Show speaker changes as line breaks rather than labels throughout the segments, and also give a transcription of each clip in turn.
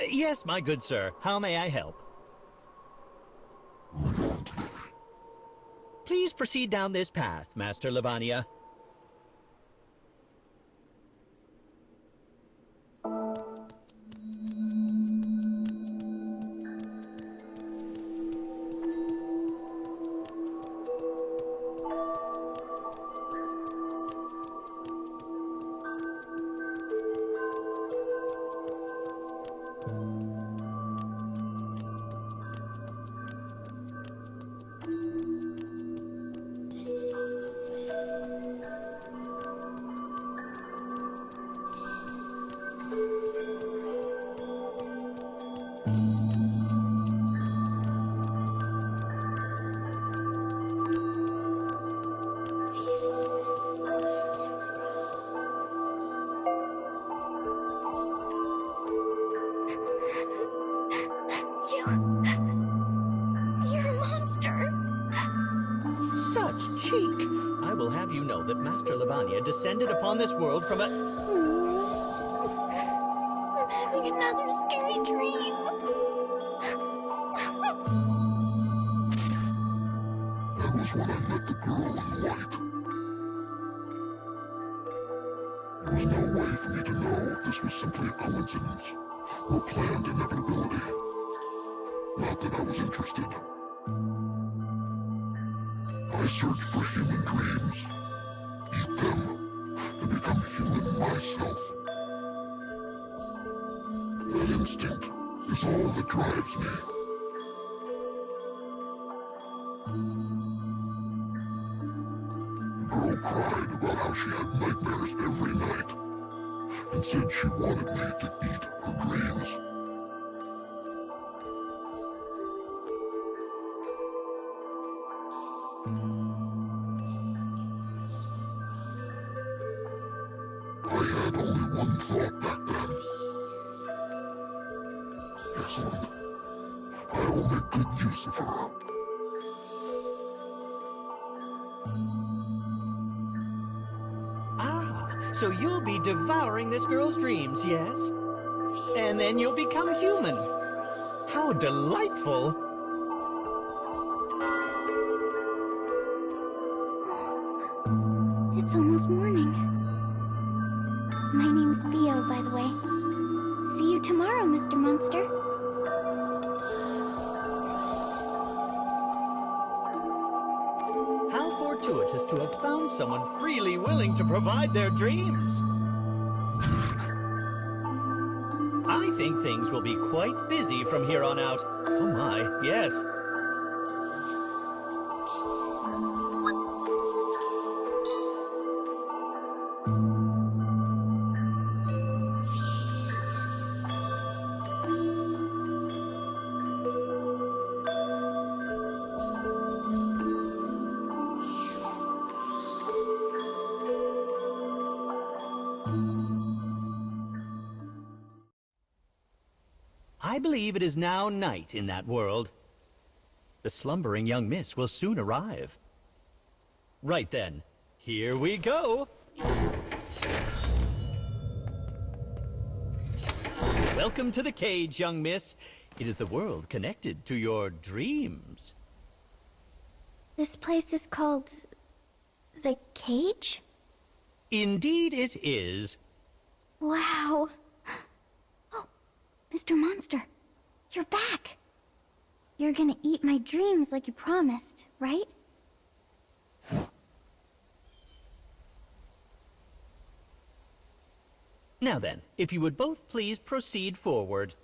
Yes, my good sir. How may I help? Please proceed down this path, Master Lavania.
You're a monster!
Such cheek! I will have you know that Master Lavania descended upon this world from a...
I'm having another scary dream!
That was when I met the girl in white. There was no way for me to know if this was simply a coincidence or planned inevitability. Not that I was interested. I searched for human dreams, eat them, and become human myself. That instinct is all that drives me. The girl cried about how she had nightmares every night, and said she wanted me to eat her dreams. I had only one thought back then. Excellent. I will make good use of her.
Ah, so you'll be devouring this girl's dreams, yes? And then you'll become human. How delightful!
It's almost morning. My name's Theo, by the way. See you tomorrow, Mr. Monster.
How fortuitous to have found someone freely willing to provide their dreams. I think things will be quite busy from here on out. Oh my, yes. I believe it is now night in that world. The slumbering young miss will soon arrive. Right then, here we go! Welcome to the cage, young miss. It is the world connected to your dreams.
This place is called... the cage?
Indeed it is.
Wow. Oh, Mr. Monster, you're back. You're gonna eat my dreams like you promised, right?
Now then, if you would both please proceed forward.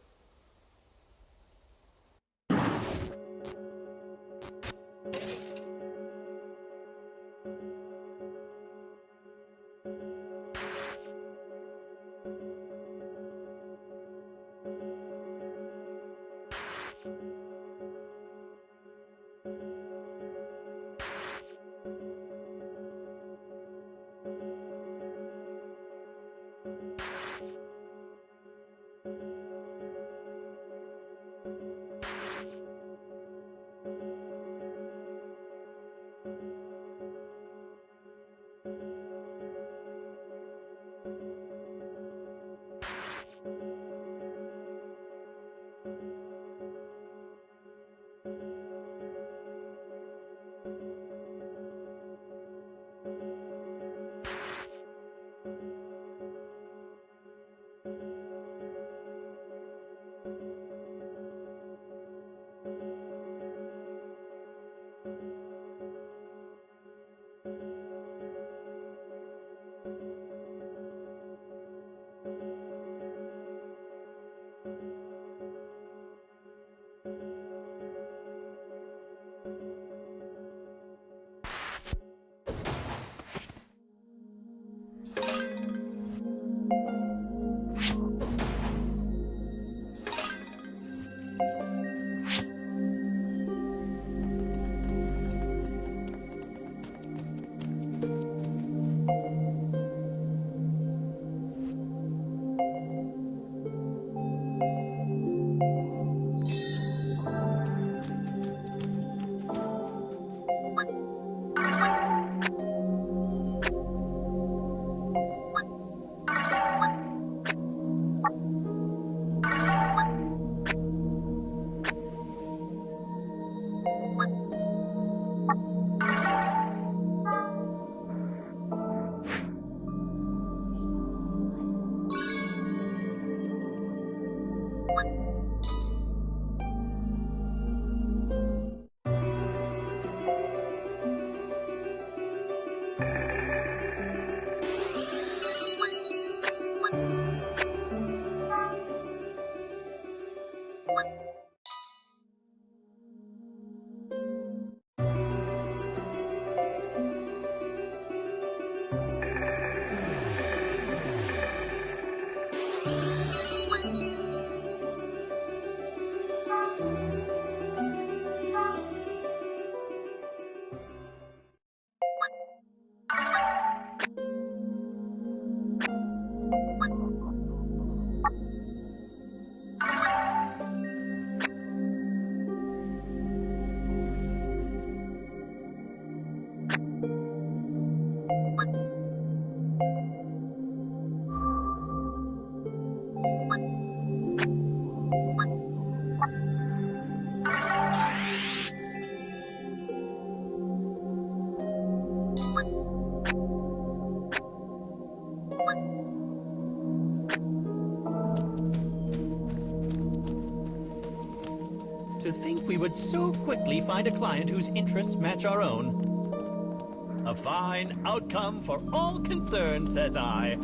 To think we would so quickly find a client whose interests match our own. A fine outcome for all concerned, says I.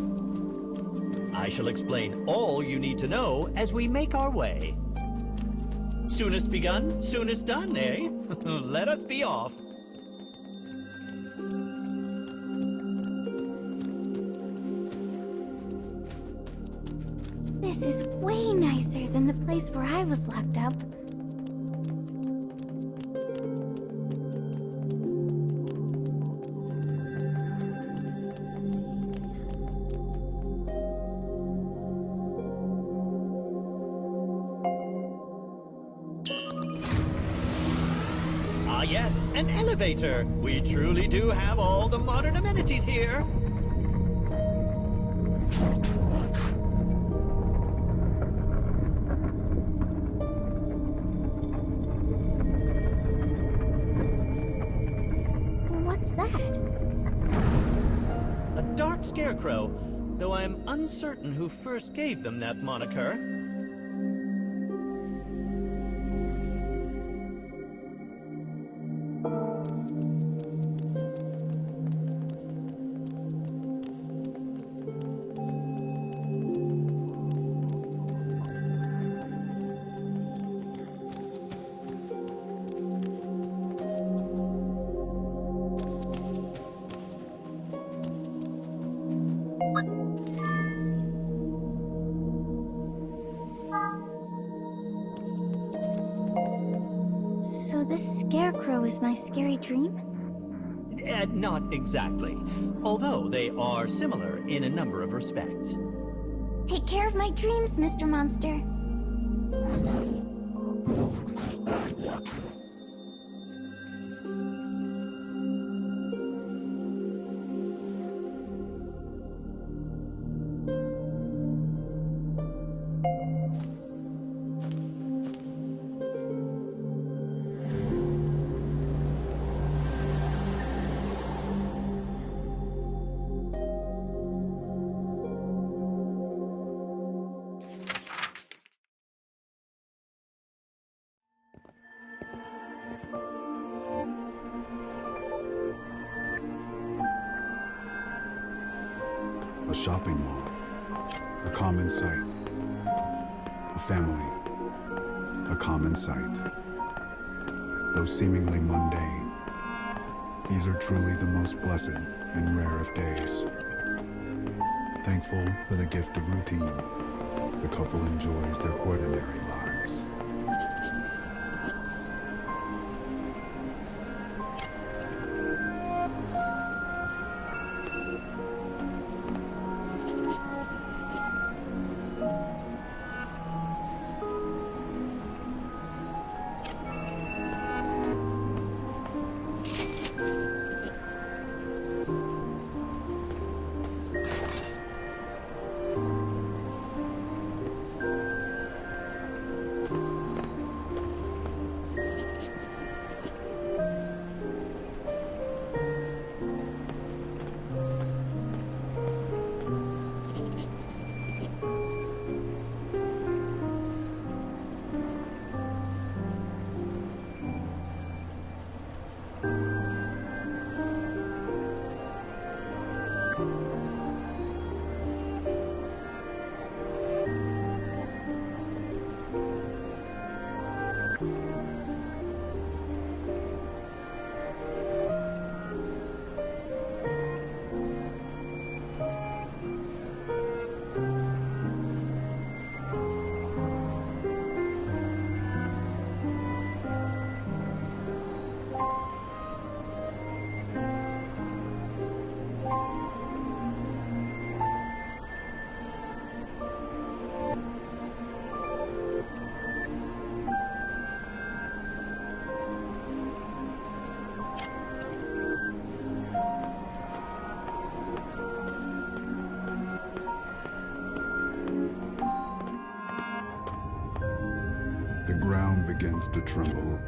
I shall explain all you need to know as we make our way. Soonest begun, soonest done, eh? Let us be off.
This is way nicer than the place where I was locked up.
Ah yes, an elevator. We truly do have all the modern amenities here.
What's that?
A dark scarecrow, though I'm uncertain who first gave them that moniker.
So this scarecrow is my scary dream?
Not exactly, although they are similar in a number of respects.
Take care of my dreams, Mr. Monster.
A shopping mall, a common sight. A family, a common sight. Though seemingly mundane, these are truly the most blessed and rare of days. Thankful for the gift of routine, the couple enjoys their ordinary lives. The ground begins to tremble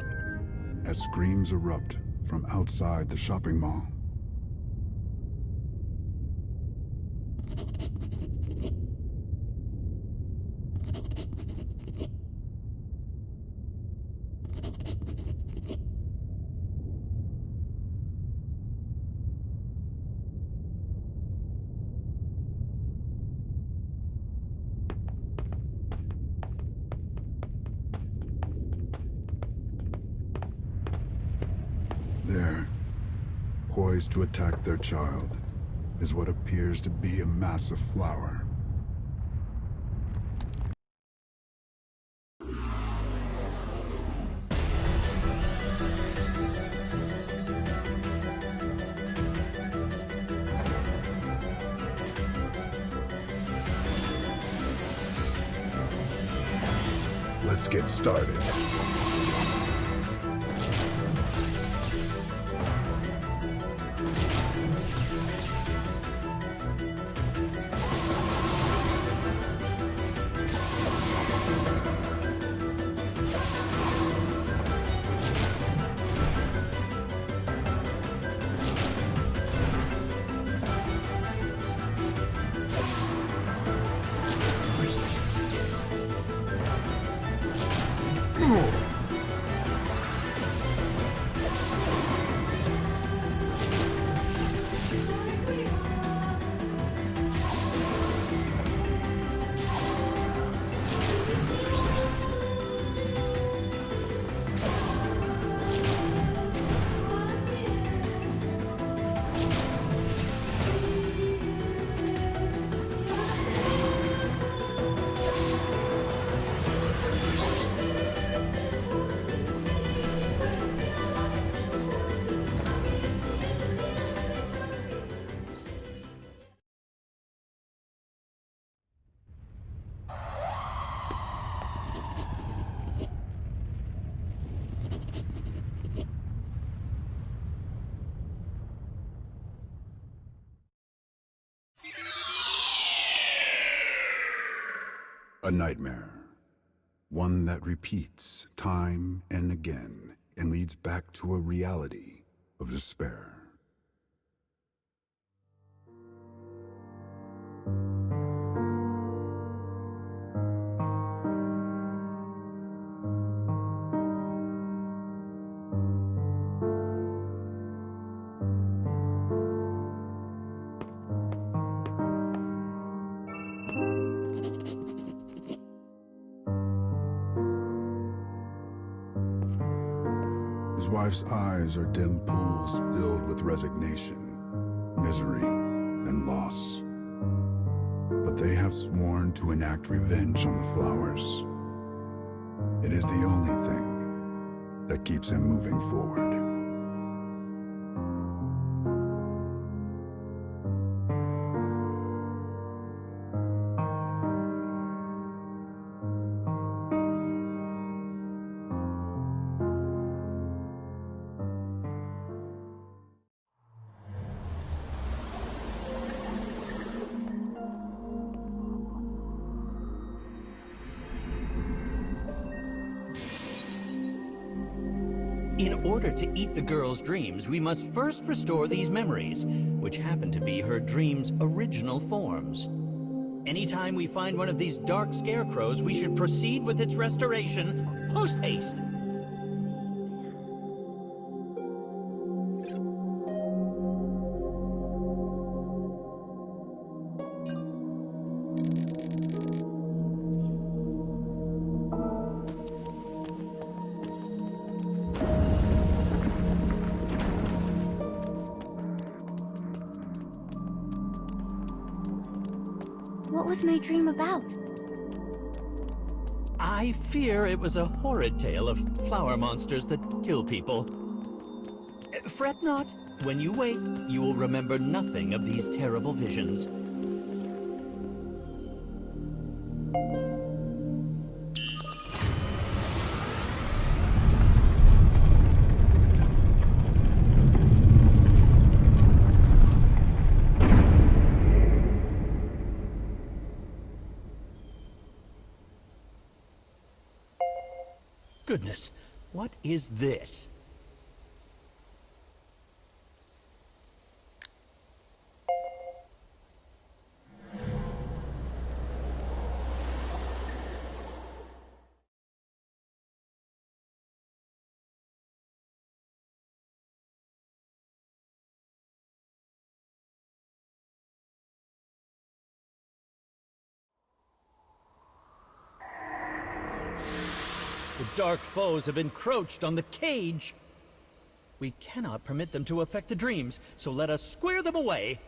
as screams erupt from outside the shopping mall. There, poised to attack their child, is what appears to be a massive flower. Let's get started. A nightmare. One that repeats time and again and leads back to a reality of despair. His wife's eyes are dim pools filled with resignation, misery, and loss. But they have sworn to enact revenge on the flowers. It is the only thing that keeps him moving forward.
In order to eat the girl's dreams, we must first restore these memories, which happen to be her dream's original forms. Anytime we find one of these dark scarecrows, we should proceed with its restoration post-haste.
What was my dream about?
I fear it was a horrid tale of flower monsters that kill people. Fret not. When you wake, you will remember nothing of these terrible visions. Goodness, what is this? dark foes have encroached on the cage. We cannot permit them to affect the dreams, so let us square them away.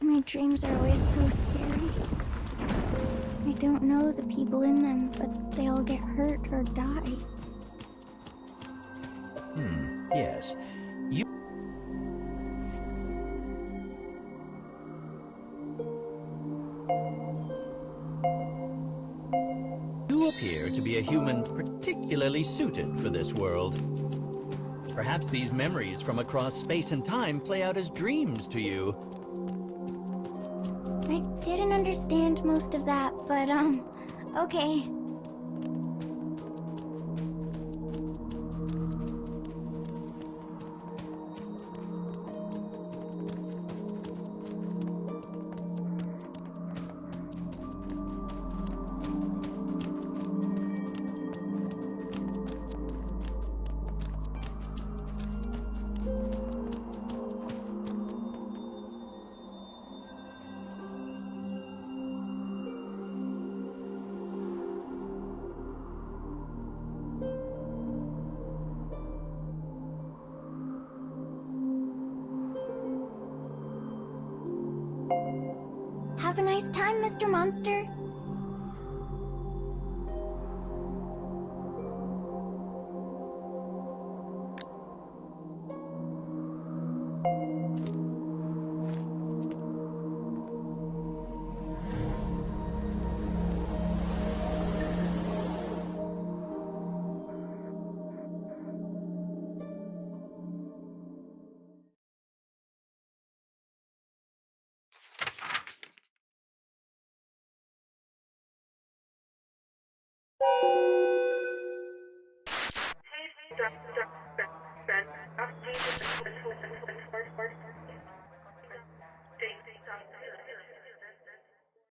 My dreams are always so scary. I don't know the people in them, but they all get hurt or die.
Yes. You appear to be a human particularly suited for this world. Perhaps these memories from across space and time play out as dreams to you.
I didn't understand most of that, but, okay. Have a nice time, Mr. Monster.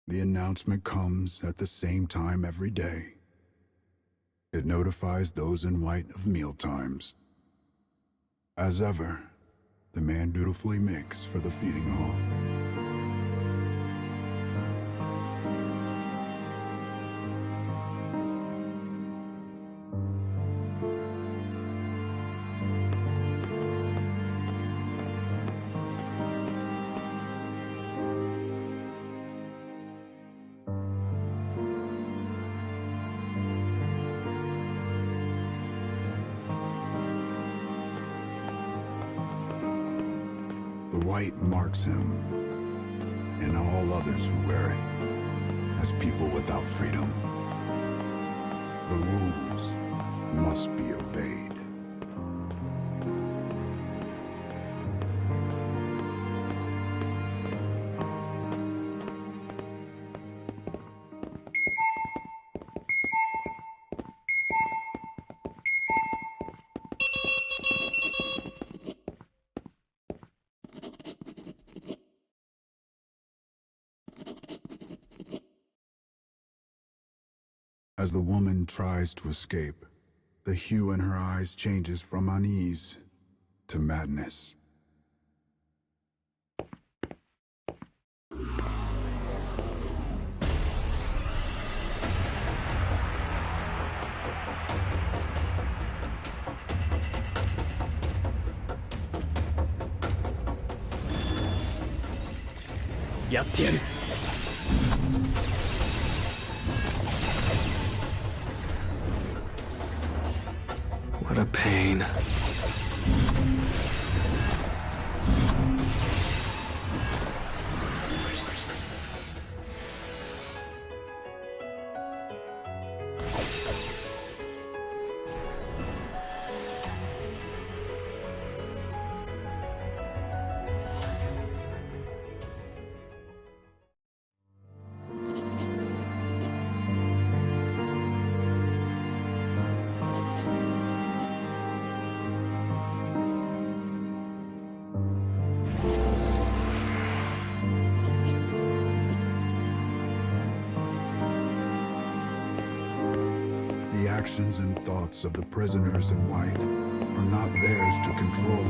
The announcement comes at the same time every day. It notifies those in white of meal times. As ever, the man dutifully makes for the feeding hall. The white marks him, and all others who wear it, as people without freedom. The rules must be obeyed. As the woman tries to escape, The hue in her eyes changes from unease to madness.
What a pain.
The actions and thoughts of the prisoners in white are not theirs to control.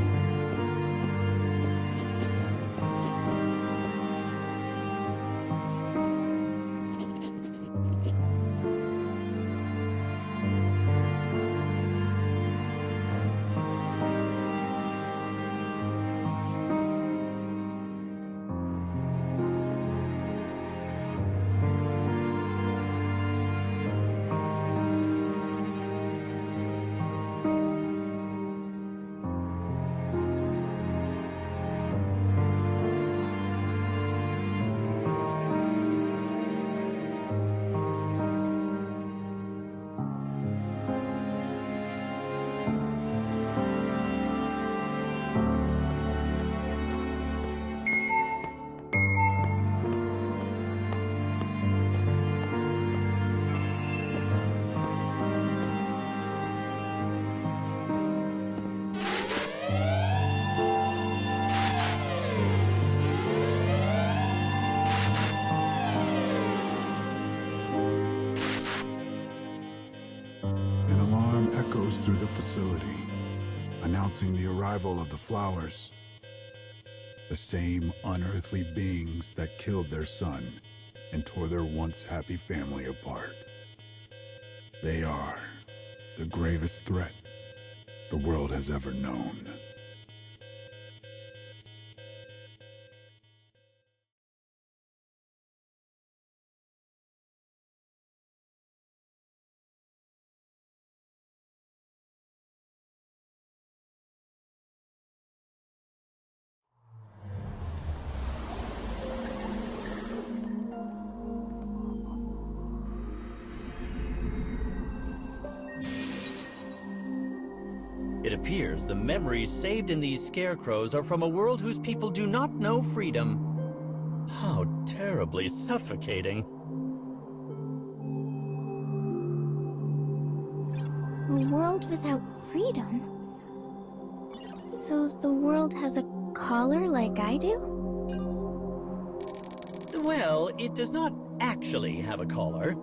An alarm echoes through the facility, announcing the arrival of the flowers. The same unearthly beings that killed their son and tore their once happy family apart. They are the gravest threat the world has ever known.
It appears the memories saved in these scarecrows are from a world whose people do not know freedom. How terribly suffocating.
A world without freedom? So the world has a collar like I do?
Well, it does not actually have a collar.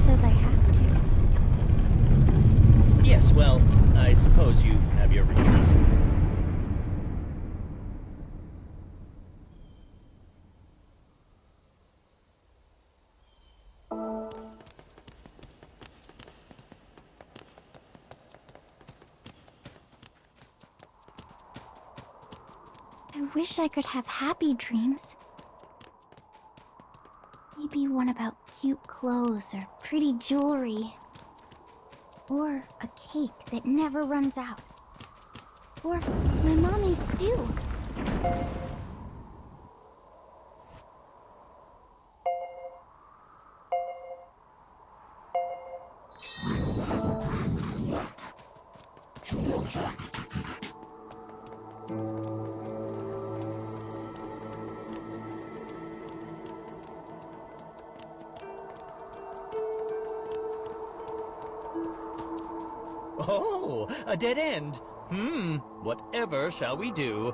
says I have to.
Yes, well, I suppose you have your reasons.
I wish I could have happy dreams. Maybe one about cute clothes or pretty jewelry. Or a cake that never runs out. Or my mommy's stew.
Oh, a dead end. Whatever shall we do?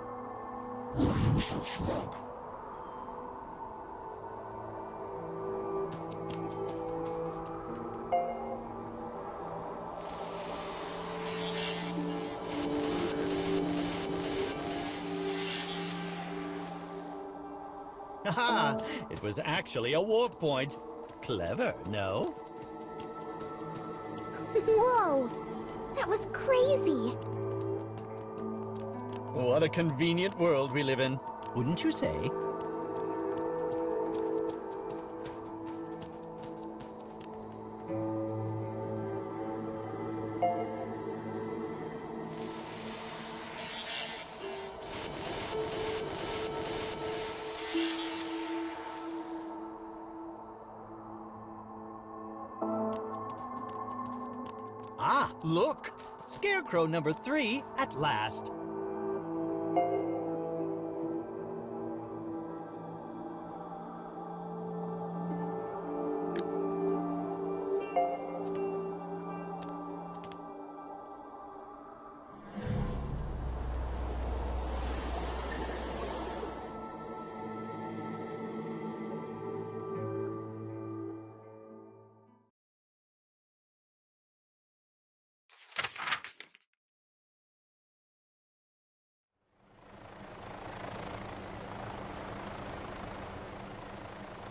Haha, it was actually a warp point. Clever, no?
Whoa! That was crazy!
What a convenient world we live in, wouldn't you say? Ah, look! Scarecrow number 3 at last.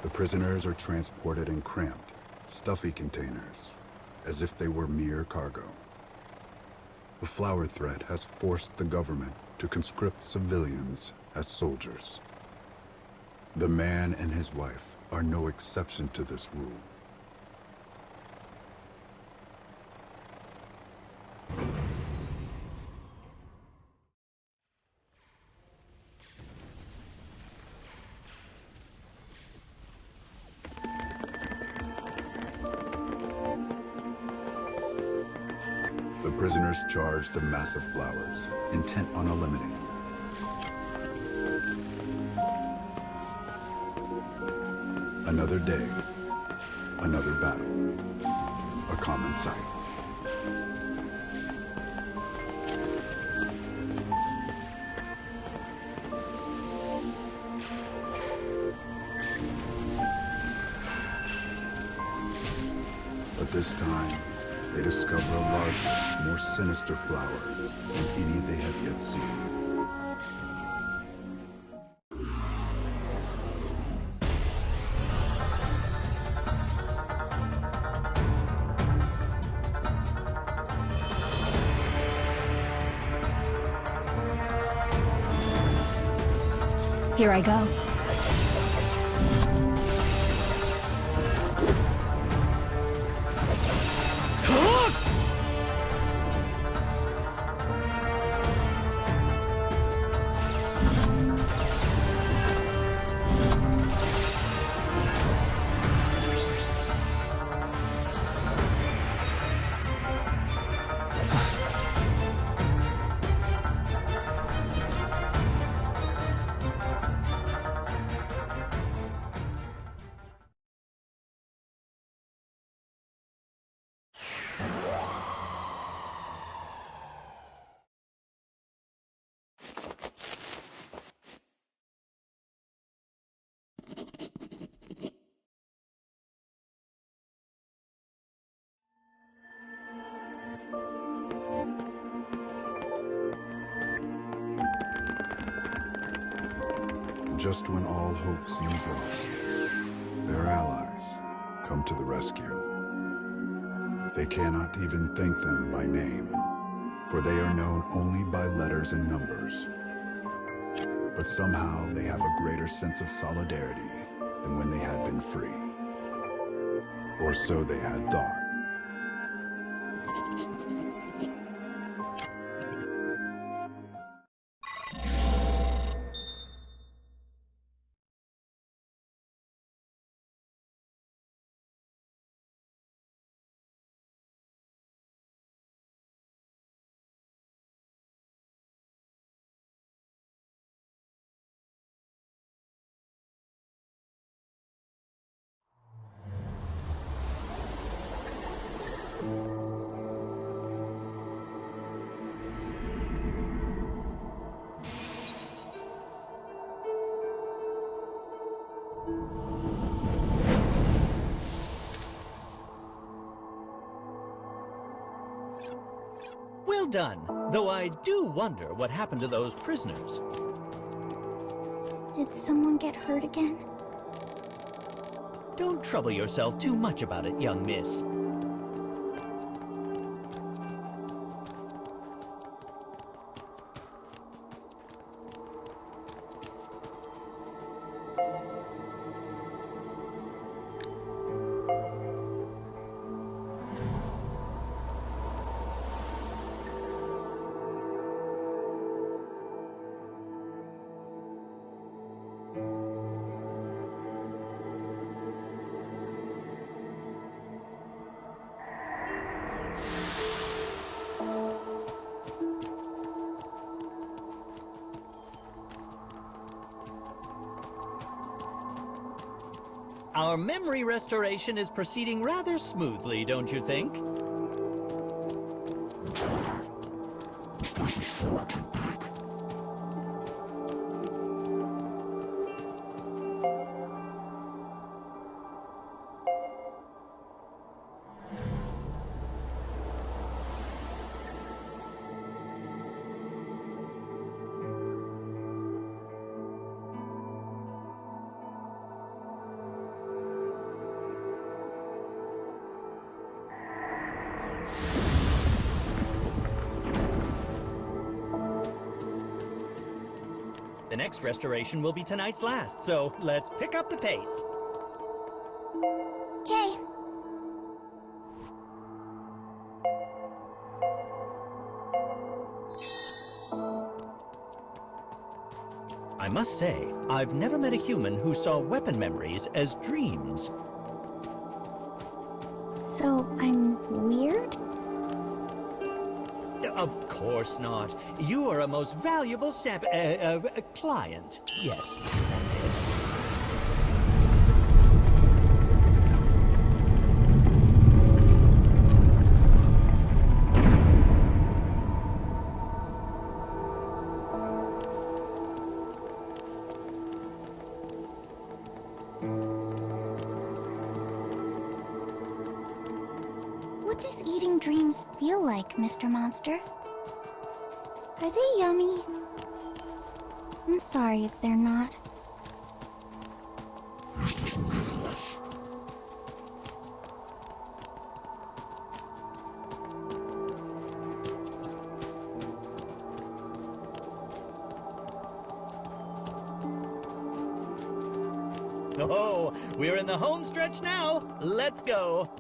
The prisoners are transported in cramped, stuffy containers, as if they were mere cargo. The flower threat has forced the government to conscript civilians as soldiers. The man and his wife are no exception to this rule. The prisoners charge the massive flowers, intent on eliminating them. Another day, another battle, a common sight. But this time, they discover a larger, more sinister flower than any they have yet seen.
Here I go.
just when all hope seems lost, their allies come to the rescue. They cannot even thank them by name, for they are known only by letters and numbers. But somehow they have a greater sense of solidarity than when they had been free. Or so they had thought.
Well done, though I do wonder what happened to those prisoners.
Did someone get hurt again?
Don't trouble yourself too much about it, young miss. Our memory restoration is proceeding rather smoothly, don't you think? The next restoration will be tonight's last, so let's pick up the pace.
Okay.
I must say, I've never met a human who saw weapon memories as dreams.
So I'm weird?
Of course not. You are a most valuable client. Yes, that's it.
What does eating dreams feel like, Mr. Monster? Are they yummy? I'm sorry if they're not.
Oh, we're in the home stretch now. Let's go.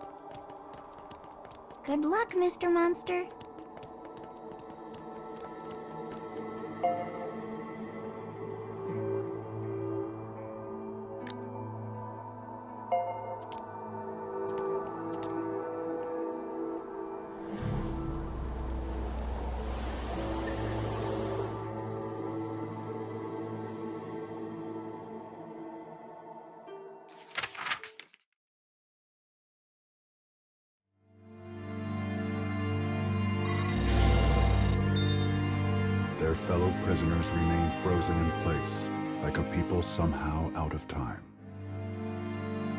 Good luck, Mr. Monster.
Their fellow prisoners remain frozen in place, like a people somehow out of time.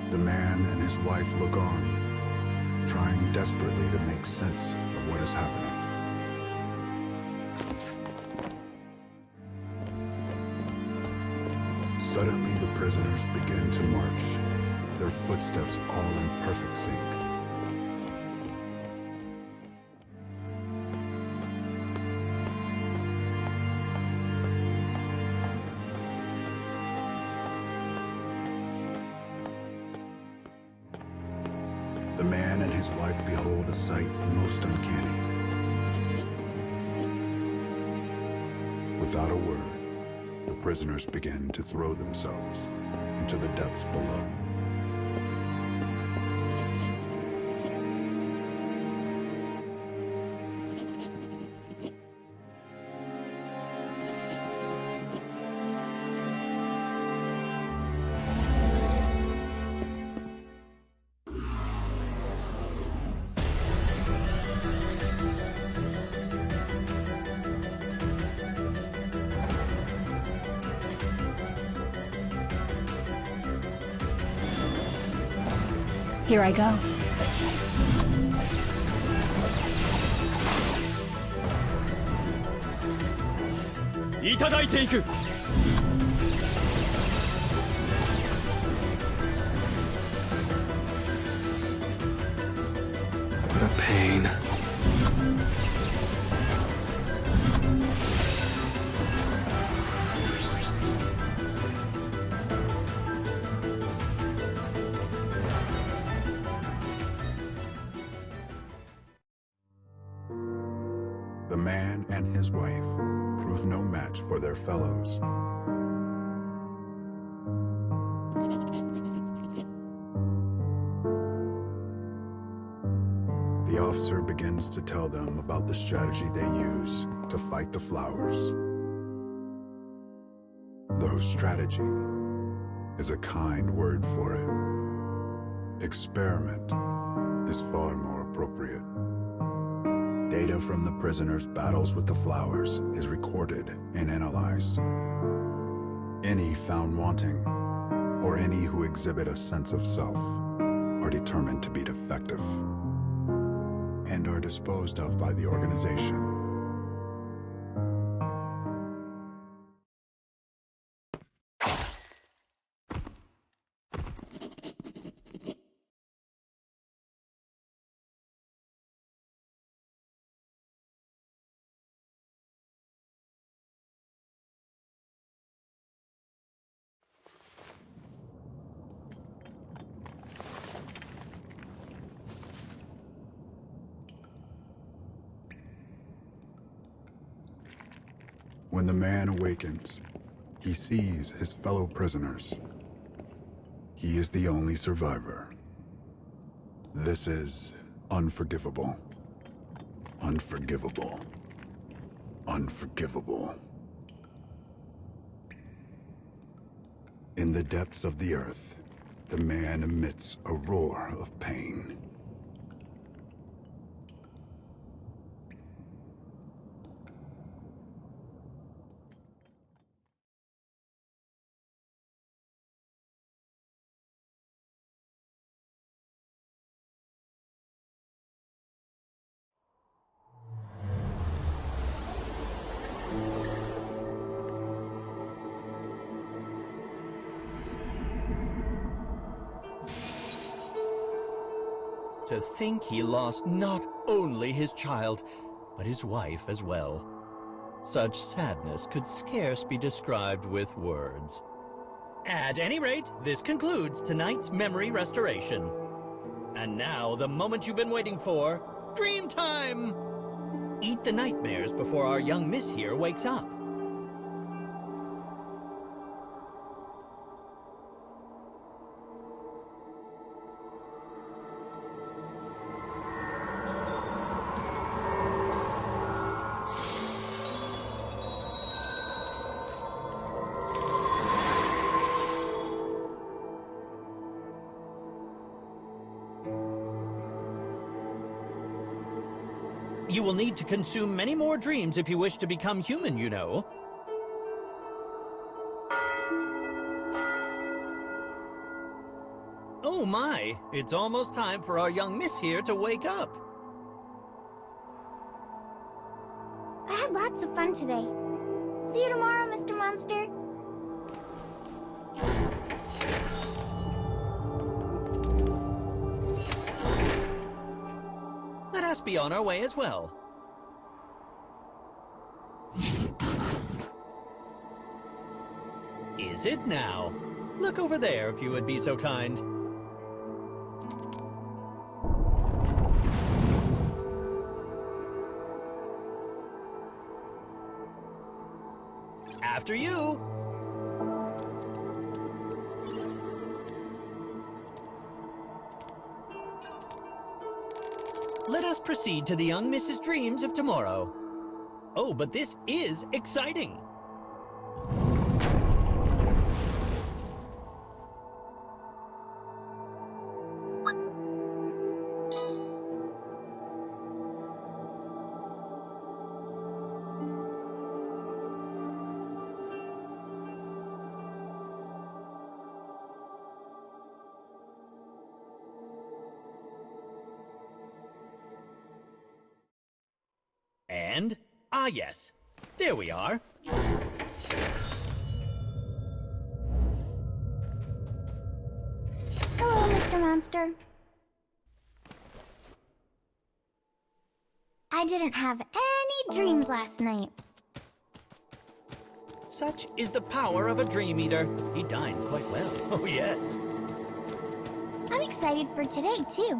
The man and his wife look on, trying desperately to make sense of what is happening. Suddenly, the prisoners begin to march, their footsteps all in perfect sync. The man and his wife behold a sight most uncanny. Without a word, the prisoners begin to throw themselves into the depths below.
Here I go.
What a pain.
The man and his wife prove no match for their fellows. The officer begins to tell them about the strategy they use to fight the flowers. Though strategy is a kind word for it, experiment is far more appropriate. Data from the prisoners' battles with the flowers is recorded and analyzed. Any found wanting, or any who exhibit a sense of self, are determined to be defective and are disposed of by the organization. When the man awakens, he sees his fellow prisoners. He is the only survivor. This is unforgivable. Unforgivable. Unforgivable. In the depths of the earth, the man emits a roar of pain.
To think he lost not only his child, but his wife as well. Such sadness could scarce be described with words. At any rate, this concludes tonight's memory restoration. And now, the moment you've been waiting for, dream time! Eat the nightmares before our young miss here wakes up. You will need to consume many more dreams if you wish to become human, you know. Oh my, it's almost time for our young miss here to wake up.
I had lots of fun today. See you tomorrow, Mr. Monster.
must be on our way as well. Is it now? Look over there if you would be so kind. After you! Let us proceed to the young Mrs. Dreams of tomorrow. Oh, but this is exciting! And, ah yes, there we are.
Hello, Mr. Monster. I didn't have any dreams last night.
Such is the power of a Dream Eater. He dined quite well. Oh yes.
I'm excited for today, too.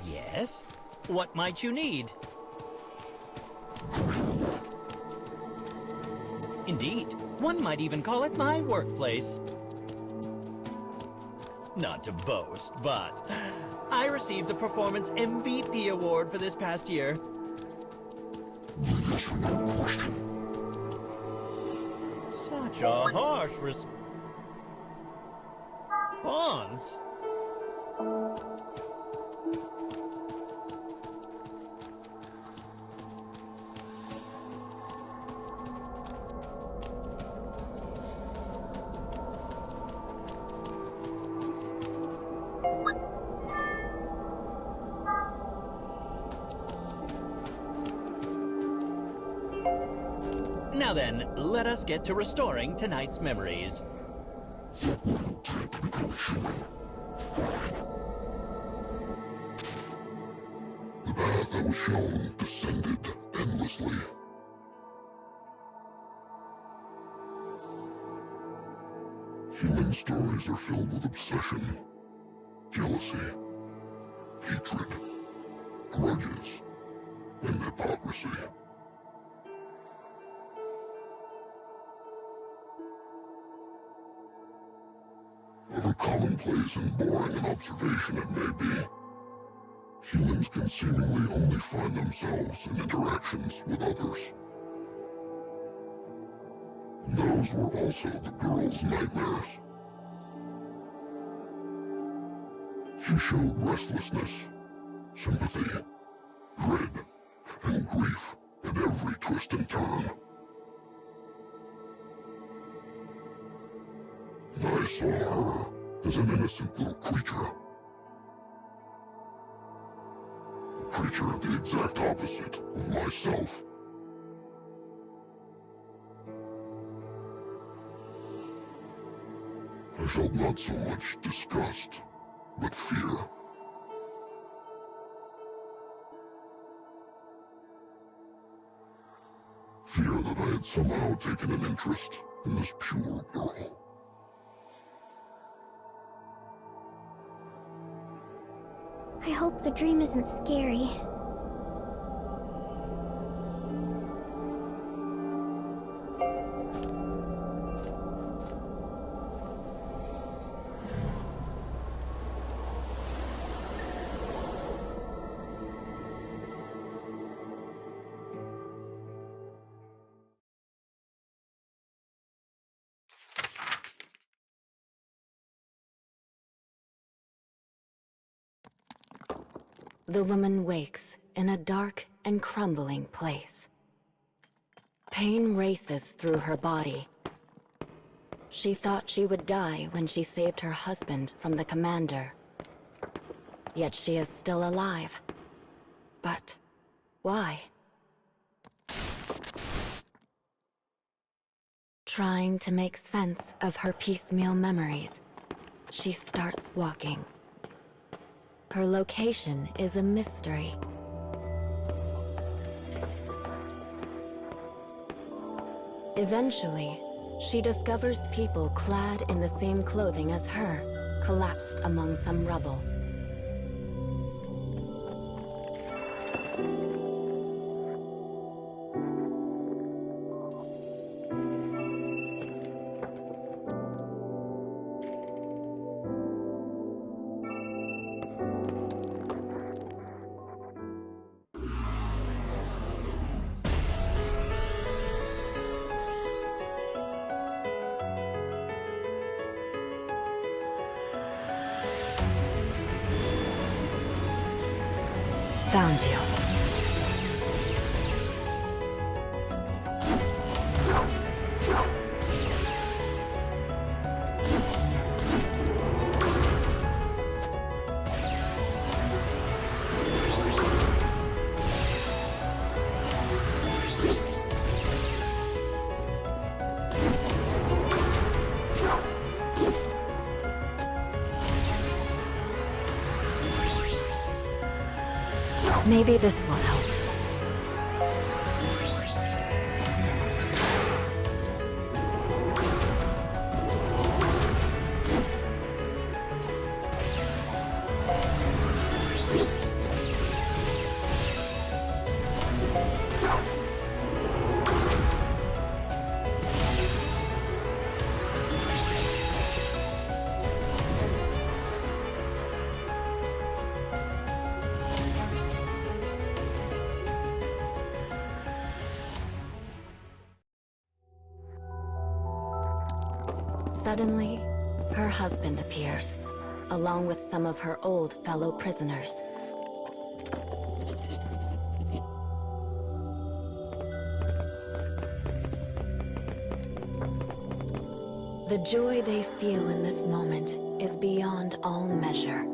Yes? What might you need? Indeed, one might even call it my workplace. Not to boast, but I received the Performance MVP award for this past year. Such a harsh response. Now then, let us get to restoring tonight's memories.
The path I was shown descended endlessly. Human stories are filled with obsession, jealousy, hatred, grudges, and hypocrisy. However commonplace and boring an observation it may be, humans can seemingly only find themselves in interactions with others. And those were also the girl's nightmares. She showed restlessness, sympathy, dread, and grief at every twist and turn. And I saw her as an innocent little creature. A creature the exact opposite of myself. I felt not so much disgust, but fear. Fear that I had somehow taken an interest in this pure girl.
I hope the dream isn't scary.
The woman wakes in a dark and crumbling place. Pain races through her body. She thought she would die when she saved her husband from the commander. Yet she is still alive. But why? Trying to make sense of her piecemeal memories, she starts walking. Her location is a mystery. Eventually, she discovers people clad in the same clothing as her, collapsed among some rubble. Found you. Maybe this will help. Suddenly, her husband appears, along with some of her old fellow prisoners. The joy they feel in this moment is beyond all measure.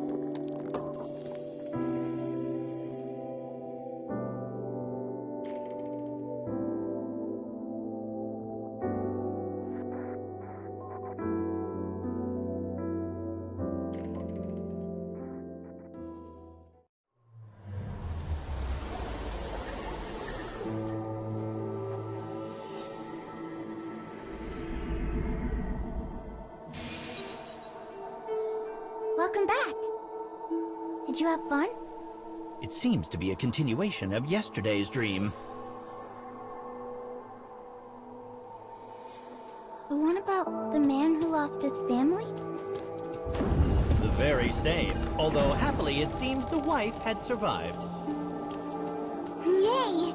Welcome back. Did you have fun?
It seems to be a continuation of yesterday's dream.
The one about the man who lost his family?
The very same, although happily it seems the wife had survived.
Yay!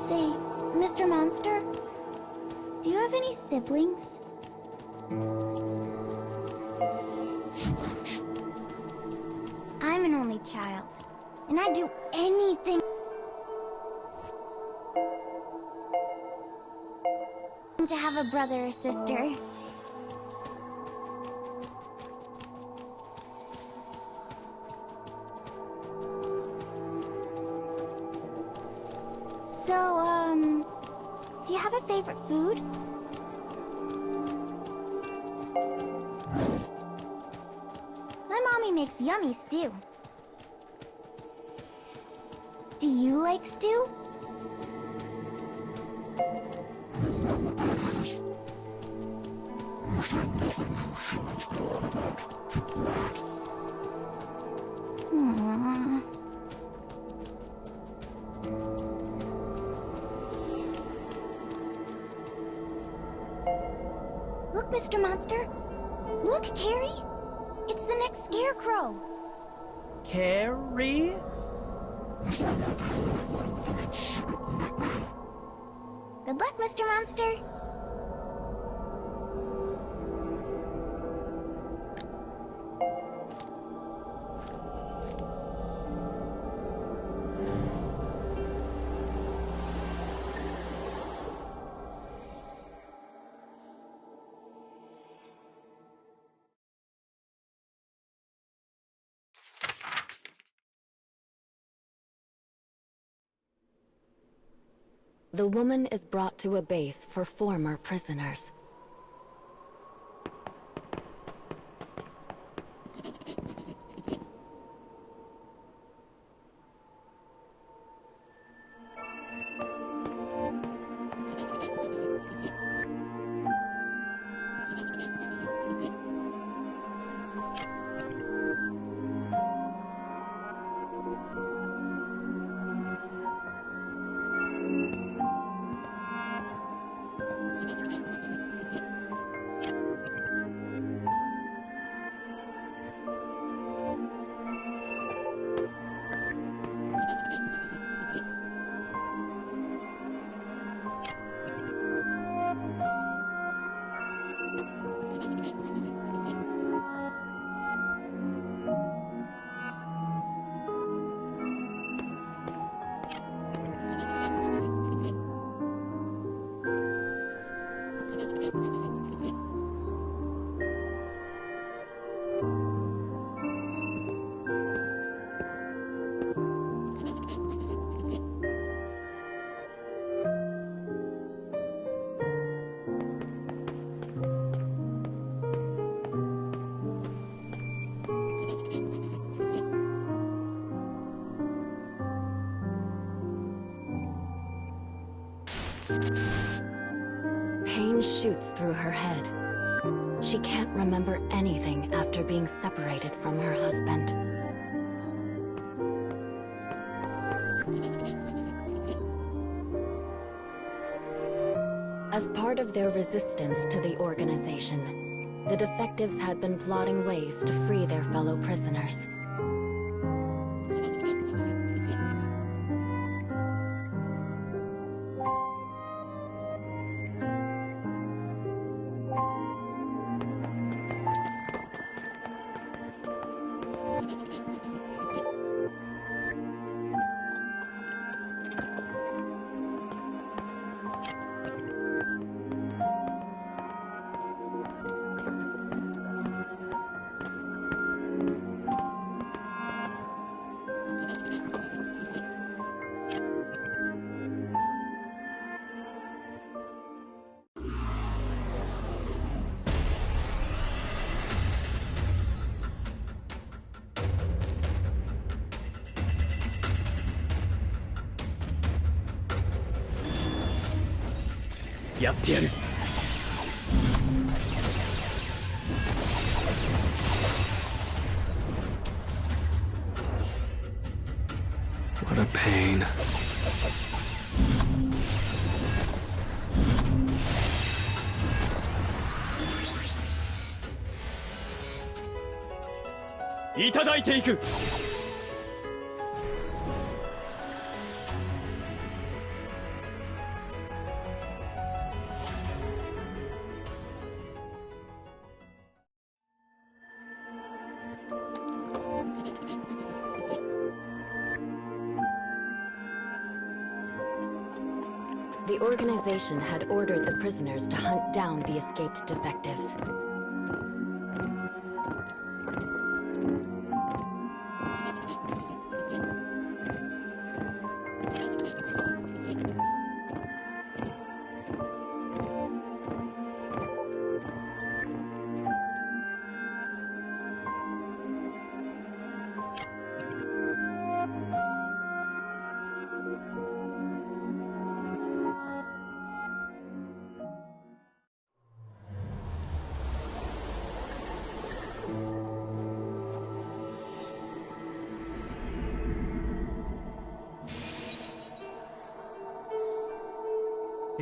Say, Mr. Monster, do you have any siblings? I'm an only child, and I'd do anything to have a brother or sister. favorite food? My mommy makes yummy stew. Do you like stew? Aww. Look, Mr. Monster. Look, Carrie. It's the next scarecrow.
Carrie?
Good luck, Mr. Monster.
The woman is brought to a base for former prisoners. Pain shoots through her head. She can't remember anything after being separated from her husband. As part of their resistance to the organization, the defectives had been plotting ways to free their fellow prisoners.
What a pain.
The organization had ordered the prisoners to hunt down the escaped defectives.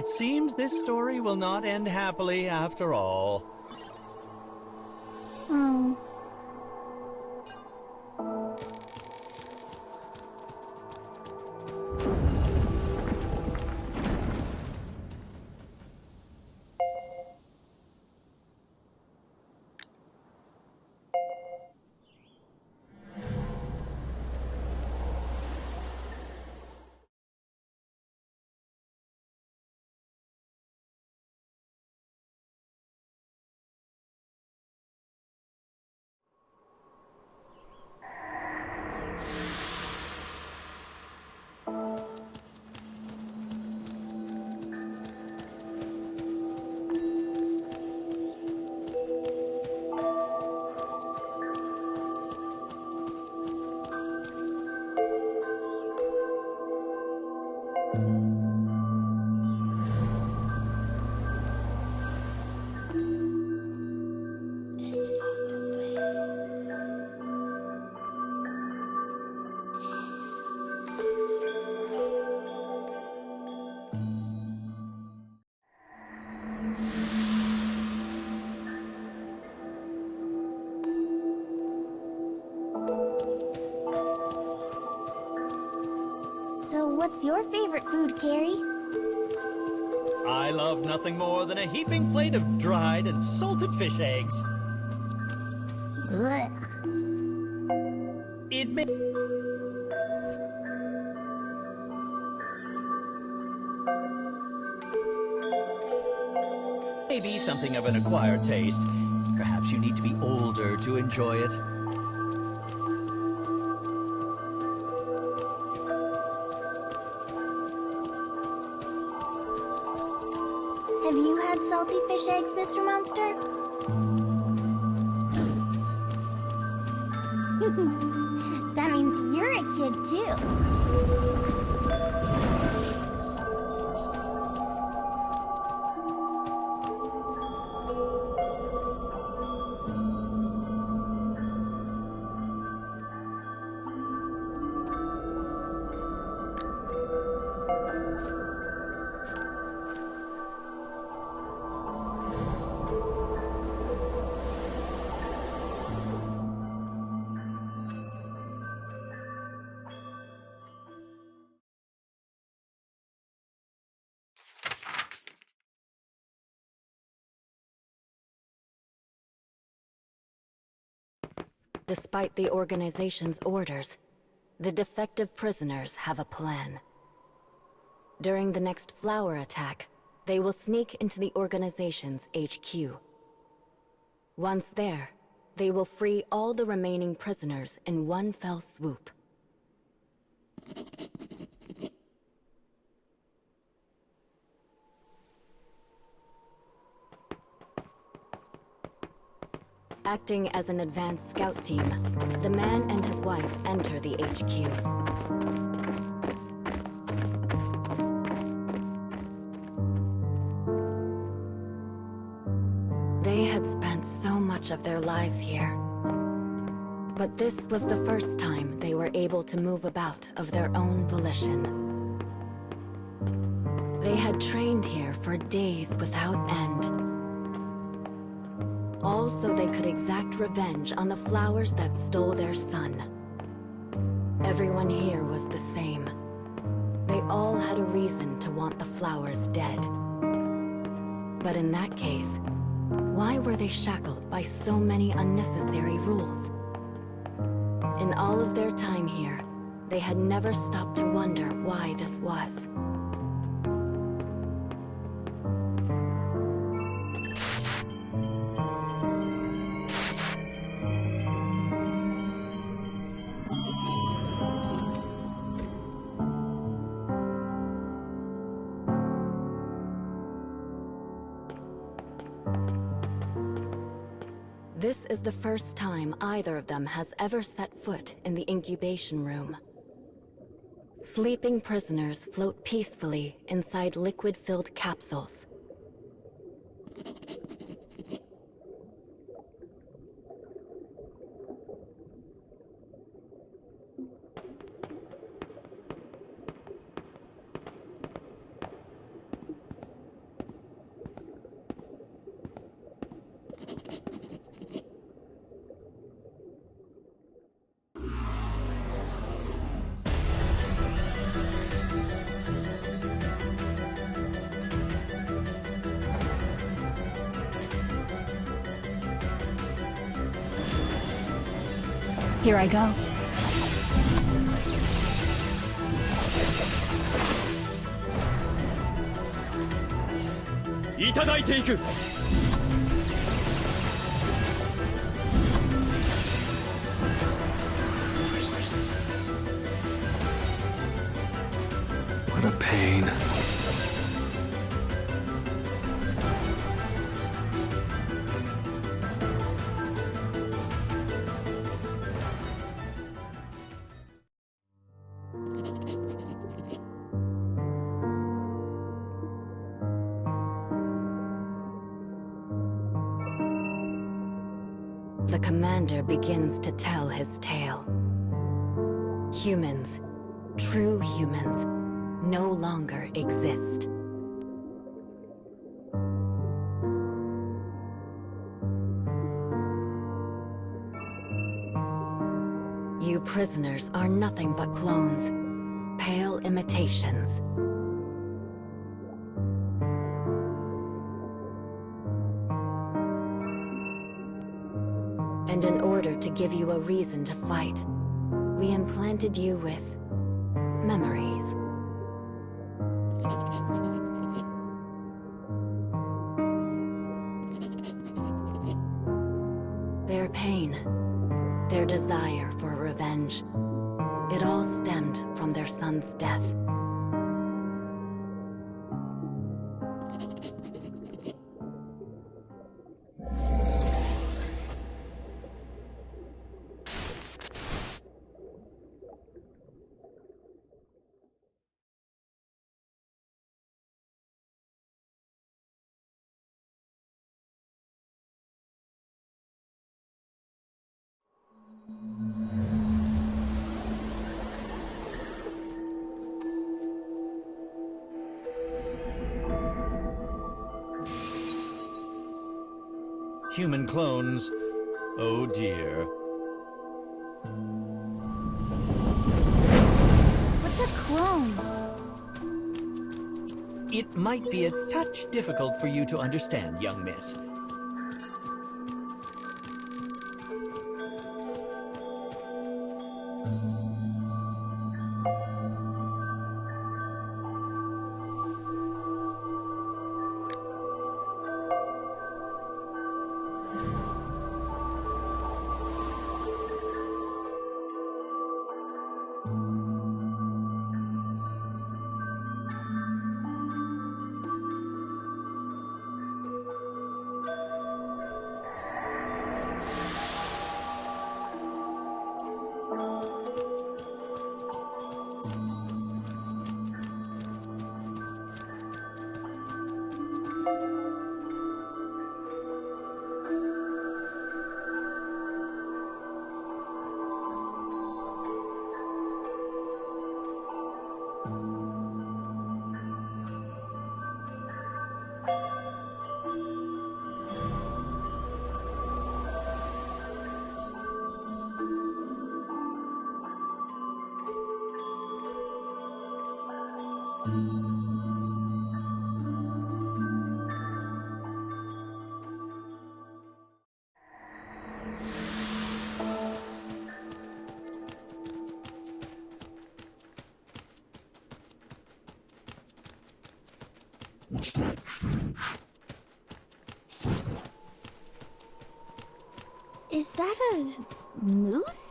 It seems this story will not end happily after all.
Oh. So what's your favorite food, Carrie?
I love nothing more than a heaping plate of dried and salted fish eggs.
Ugh.
It may be something of an acquired taste. Perhaps you need to be older to enjoy it.
Have you had salty fish eggs, Mr. Monster? That means you're a kid, too.
Despite the organization's orders, the defective prisoners have a plan. During the next flower attack, they will sneak into the organization's HQ. Once there, they will free all the remaining prisoners in one fell swoop. Acting as an advanced scout team, the man and his wife enter the HQ. They had spent so much of their lives here. But this was the first time they were able to move about of their own volition. They had trained here for days without end. All so they could exact revenge on the flowers that stole their son. Everyone here was the same. They all had a reason to want the flowers dead. But in that case, why were they shackled by so many unnecessary rules? In all of their time here, they had never stopped to wonder why this was. This is the first time either of them has ever set foot in the incubation room. Sleeping prisoners float peacefully inside liquid-filled capsules.
Here I go.
What a pain.
The commander begins to tell his tale. Humans, true humans, no longer exist. You prisoners are nothing but clones, pale imitations. And in order to give you a reason to fight, we implanted you with memories. Their pain, their desire for revenge, it all stemmed from their son's death.
Human clones. Oh dear.
What's a clone?
It might be a touch difficult for you to understand, young miss.
What's that change?
Is that a moose?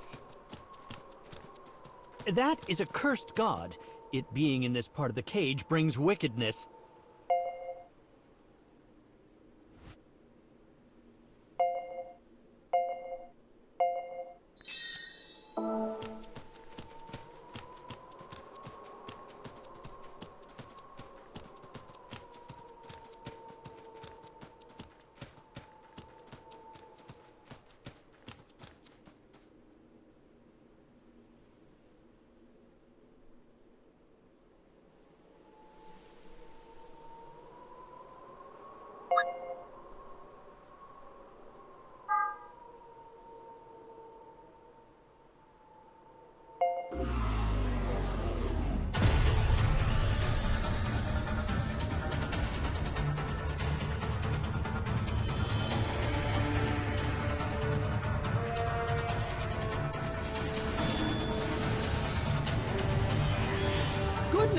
That is a cursed god. It being in this part of the cage brings wickedness.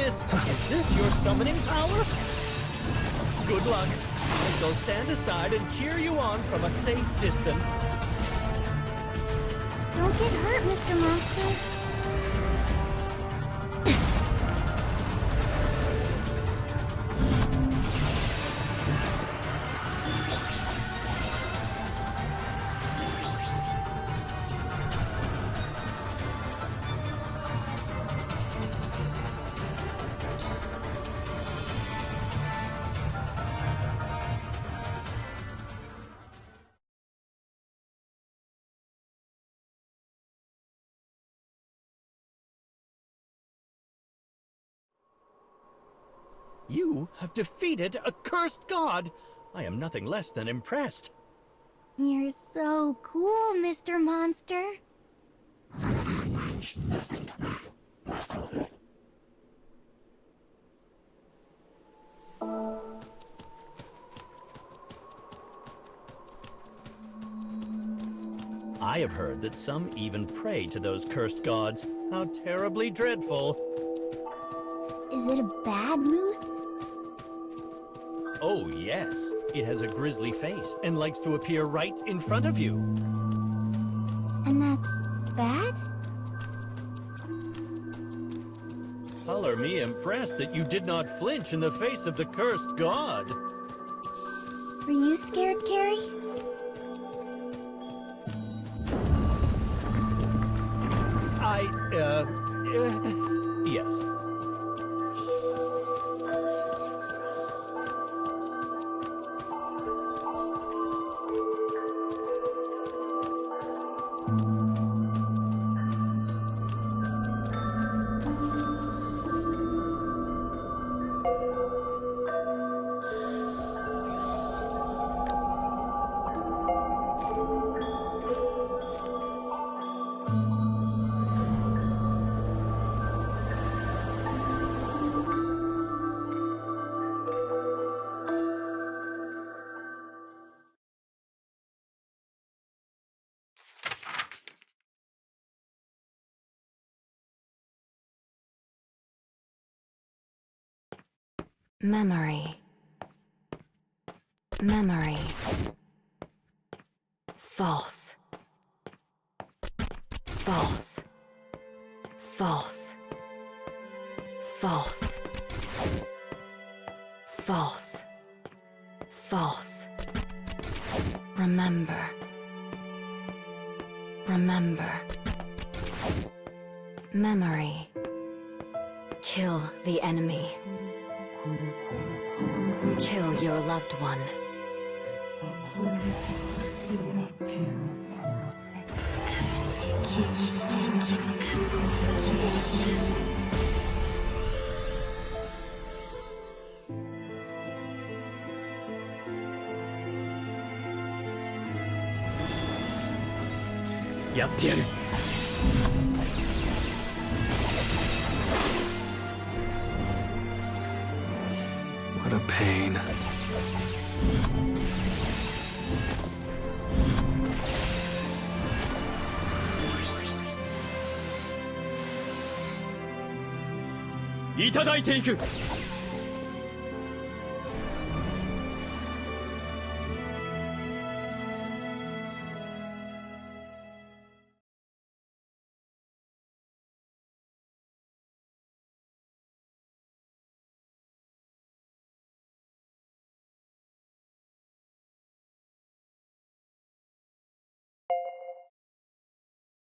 goodness! Is this your summoning power? Good luck. I shall stand aside and cheer you on from a safe distance.
Don't get hurt, Mr. Monster.
You have defeated a cursed god! I am nothing less than impressed.
You're so cool, Mr. Monster.
I have heard that some even pray to those cursed gods. How terribly dreadful.
Is it a bad moose?
Oh, yes. It has a grisly face and likes to appear right in front of you.
And that's bad?
Color me impressed that you did not flinch in the face of the cursed god.
Were you scared, Carrie?
Yes.
Memory. Memory. False. False. False. False. False. False. Remember. Remember. Memory. Kill the enemy. Kill your loved one.
What a pain.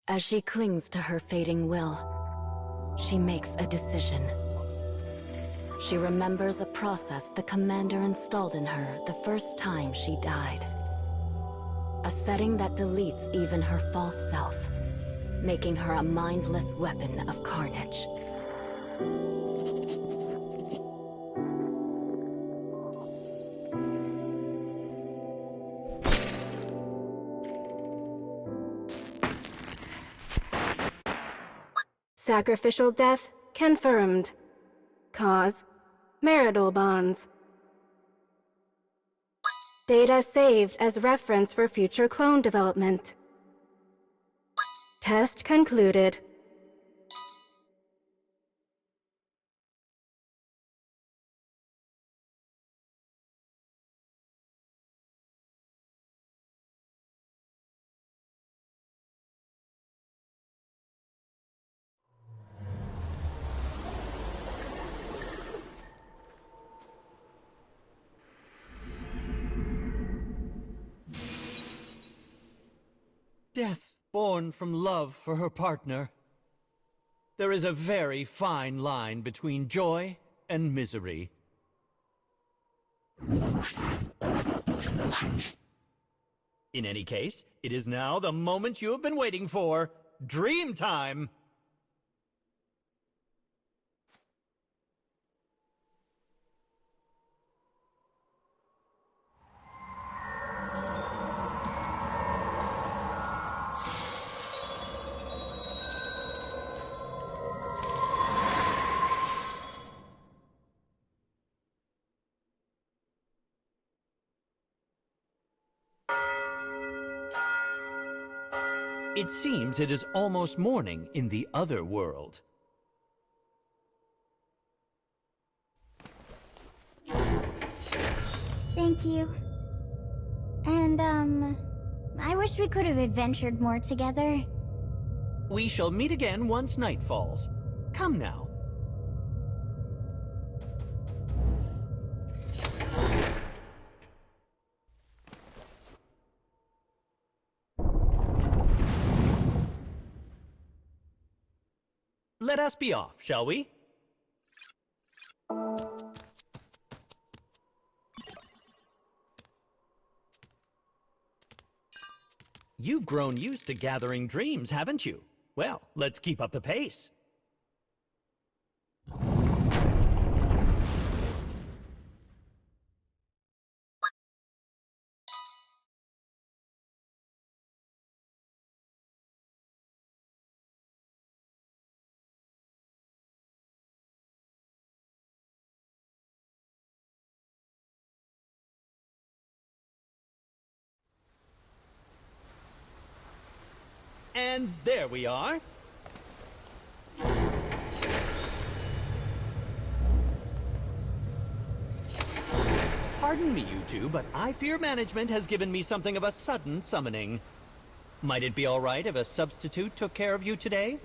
As she clings to her fading will, she makes a decision. She remembers a process the commander installed in her the first time she died. A setting that deletes even her false self, making her a mindless weapon of carnage.
Sacrificial death confirmed. Cause: marital bonds. Data saved as reference for future clone development. Test concluded.
Death born from love for her partner. There is a very fine line between joy and misery. In any case, it is now the moment you have been waiting for. Dream time! It seems it is almost morning in the other world.
Thank you. And, I wish we could have adventured more together.
We shall meet again once night falls. Come now. Let us be off, shall we? You've grown used to gathering dreams, haven't you? Well, let's keep up the pace. And there we are. Pardon me, you two, but I fear management has given me something of a sudden summoning. Might it be all right if a substitute took care of you today?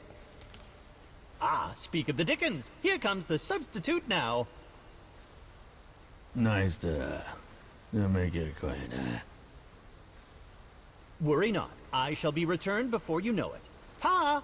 Ah, speak of the dickens! Here comes the substitute now.
Nice to make it quiet, huh?
Worry not. I shall be returned before you know it. Ta!